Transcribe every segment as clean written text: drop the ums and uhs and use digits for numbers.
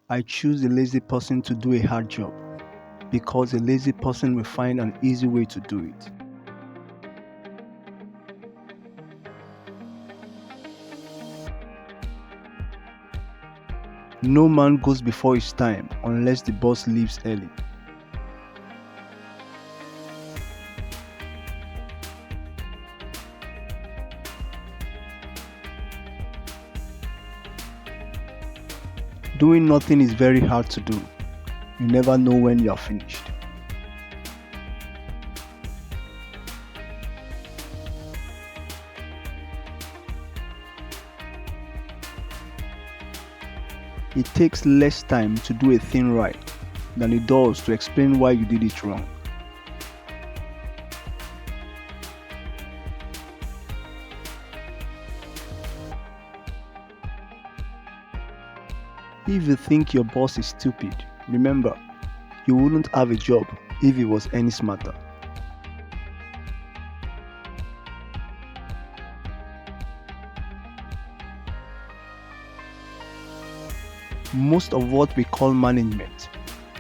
I choose a lazy person to do a hard job because a lazy person will find an easy way to do it. No man goes before his time unless the boss leaves early. Doing nothing is very hard to do. You never know when you are finished. It takes less time to do a thing right than it does to explain why you did it wrong. If you think your boss is stupid, remember, you wouldn't have a job if he was any smarter. Most of what we call management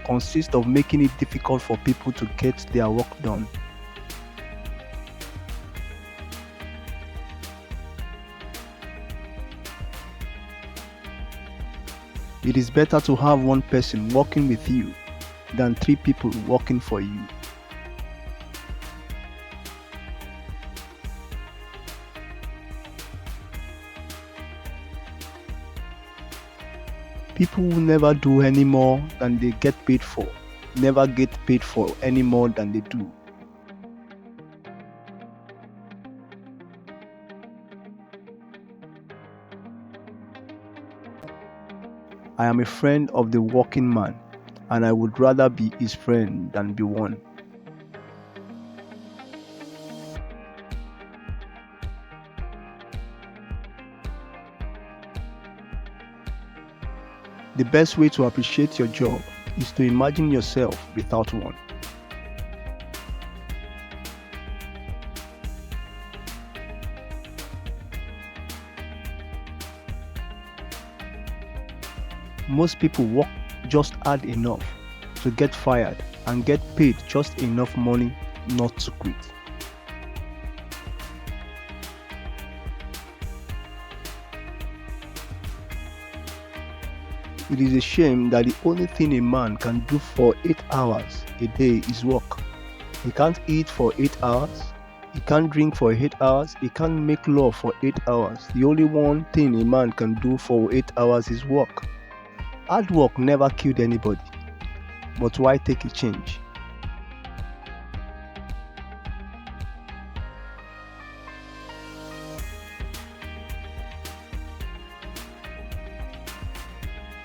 consists of making it difficult for people to get their work done. It is better to have one person working with you than 3 people working for you. People who never do any more than they get paid for never get paid for any more than they do. I am a friend of the working man, and I would rather be his friend than be one. The best way to appreciate your job is to imagine yourself without one. Most people work just hard enough to get fired and get paid just enough money not to quit. It is a shame that the only thing a man can do for 8 hours a day is work. He can't eat for 8 hours, he can't drink for 8 hours, he can't make love for 8 hours. The only one thing a man can do for 8 hours is work. Hard work never killed anybody, but why take a change?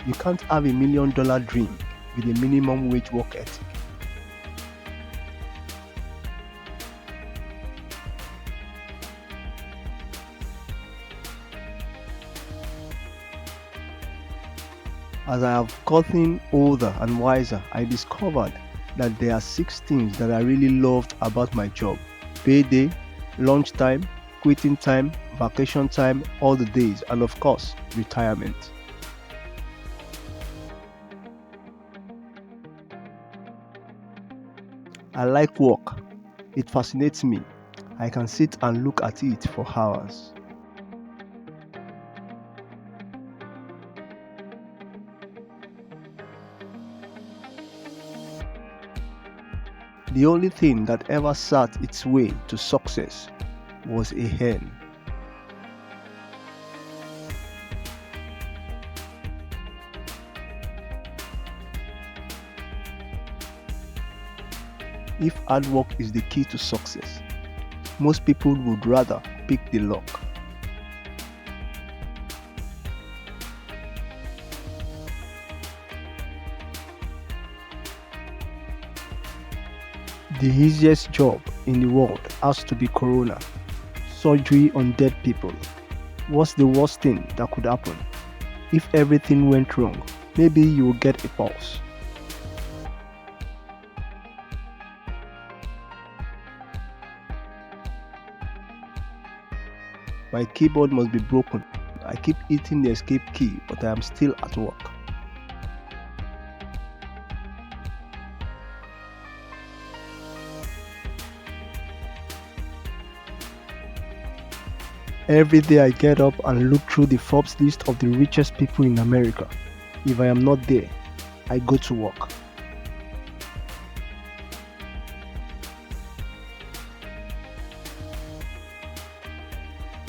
You can't have a $1 million dream with a minimum wage work ethic. As I have gotten older and wiser, I discovered that there are 6 things that I really loved about my job: payday, lunchtime, quitting time, vacation time, all the days, and of course, retirement. I like work. It fascinates me. I can sit and look at it for hours. The only thing that ever sat its way to success was a hen. If hard work is the key to success, most people would rather pick the luck. The easiest job in the world has to be corona. Surgery on dead people. What's the worst thing that could happen? If everything went wrong, maybe you will get a pulse. My keyboard must be broken. I keep hitting the escape key, but I am still at work. Every day I get up and look through the Forbes list of the richest people in America. If I am not there, I go to work.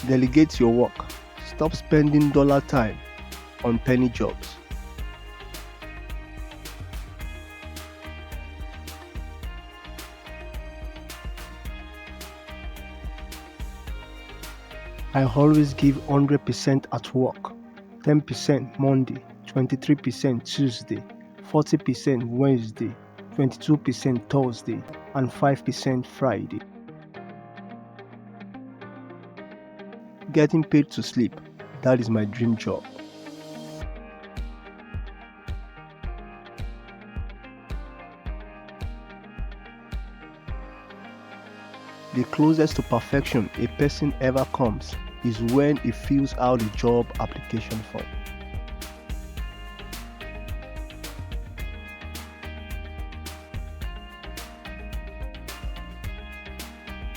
Delegate your work. Stop spending dollar time on penny jobs. I always give 100% at work, 10% Monday, 23% Tuesday, 40% Wednesday, 22% Thursday, and 5% Friday. Getting paid to sleep, that is my dream job. The closest to perfection a person ever comes is when he fills out a job application form.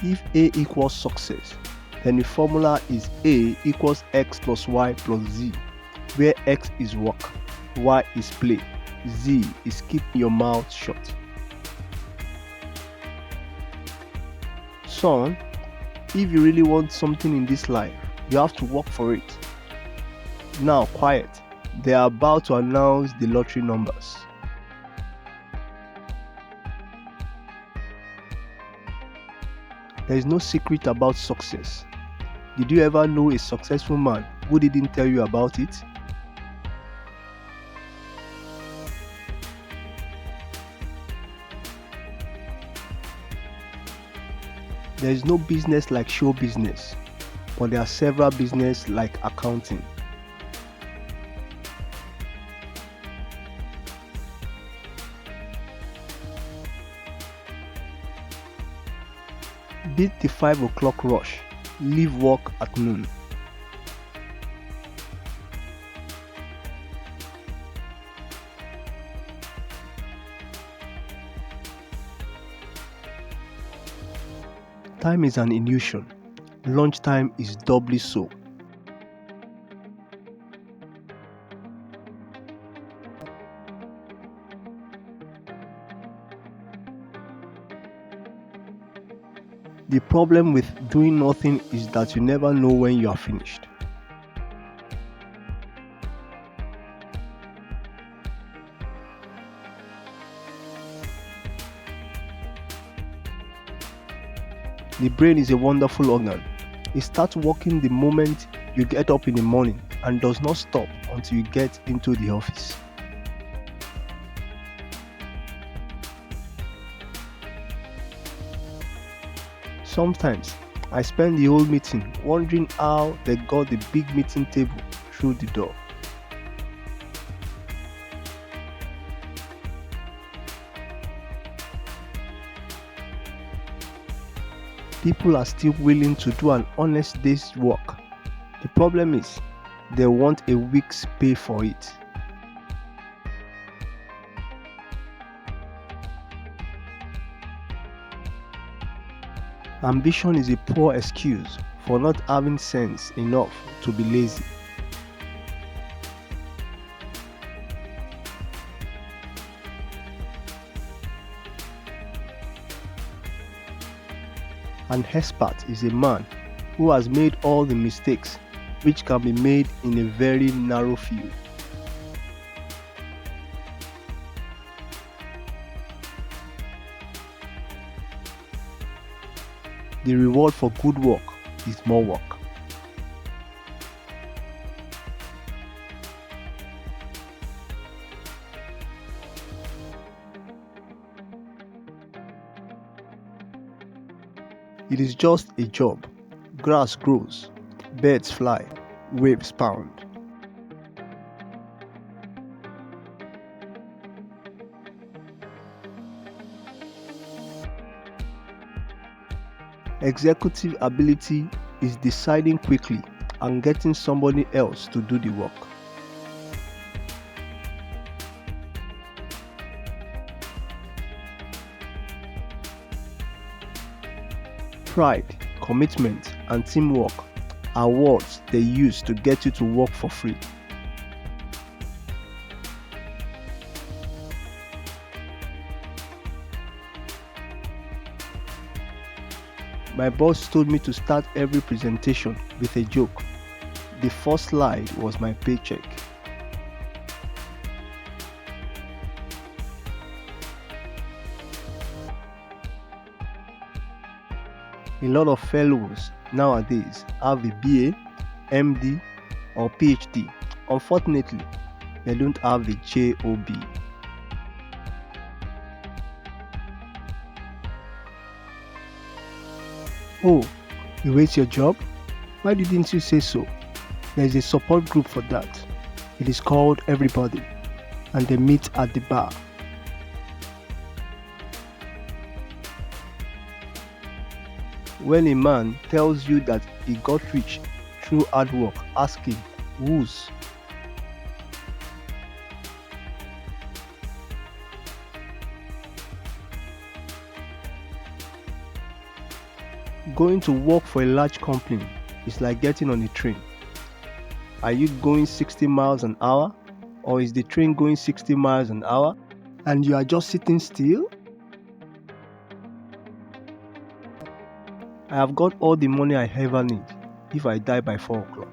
If A equals success, then the formula is A equals X plus Y plus Z, where X is work, Y is play, Z is keep your mouth shut. Son, if you really want something in this life, you have to work for it. Now quiet, they are about to announce the lottery numbers. There is no secret about success. Did you ever know a successful man who didn't tell you about it? There is no business like show business, but there are several businesses like accounting. Beat the 5 o'clock rush, leave work at noon. Time is an illusion. Lunchtime is doubly so. The problem with doing nothing is that you never know when you are finished. The brain is a wonderful organ. It starts working the moment you get up in the morning and does not stop until you get into the office. Sometimes I spend the whole meeting wondering how they got the big meeting table through the door. People are still willing to do an honest day's work. The problem is, they want a week's pay for it. Ambition is a poor excuse for not having sense enough to be lazy. An expert is a man who has made all the mistakes which can be made in a very narrow field. The reward for good work is more work. It is just a job. Grass grows, birds fly, waves pound. Executive ability is deciding quickly and getting somebody else to do the work. Pride, commitment, and teamwork are words they use to get you to work for free. My boss told me to start every presentation with a joke. The first slide was my paycheck. A lot of fellows nowadays have a BA, MD, or PhD. Unfortunately, they don't have a JOB. Oh, you hate your job? Why didn't you say so? There is a support group for that. It is called Everybody, and they meet at the bar. When a man tells you that he got rich through hard work, ask him, whose? Going to work for a large company is like getting on a train. Are you going 60 miles an hour, or is the train going 60 miles an hour and you are just sitting still? I have got all the money I ever need if I die by 4 o'clock.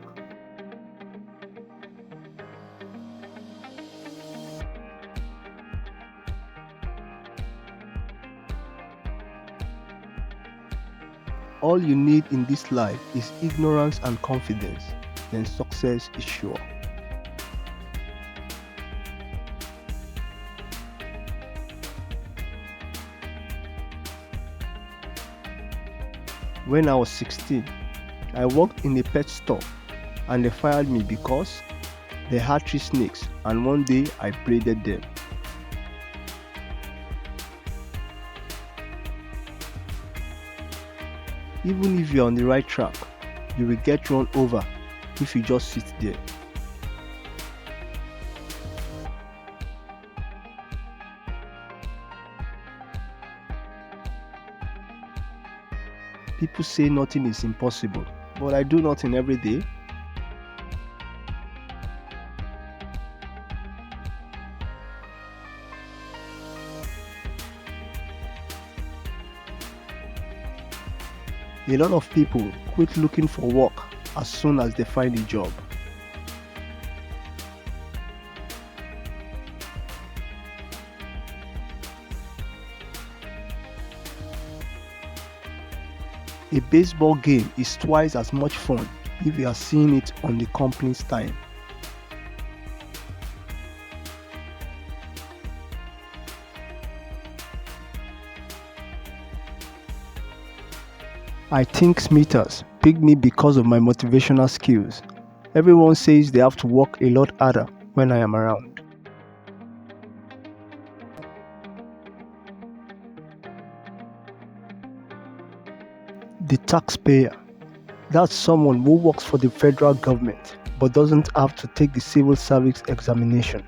All you need in this life is ignorance and confidence, then success is sure. When I was 16, I worked in a pet store and they fired me because they had 3 snakes and one day I braided them. Even if you're on the right track, you will get run over if you just sit there. People say nothing is impossible, but I do nothing every day. A lot of people quit looking for work as soon as they find a job. A baseball game is twice as much fun if you are seeing it on the company's time. I think Smithers picked me because of my motivational skills. Everyone says they have to work a lot harder when I am around. The taxpayer. That's someone who works for the federal government but doesn't have to take the civil service examination.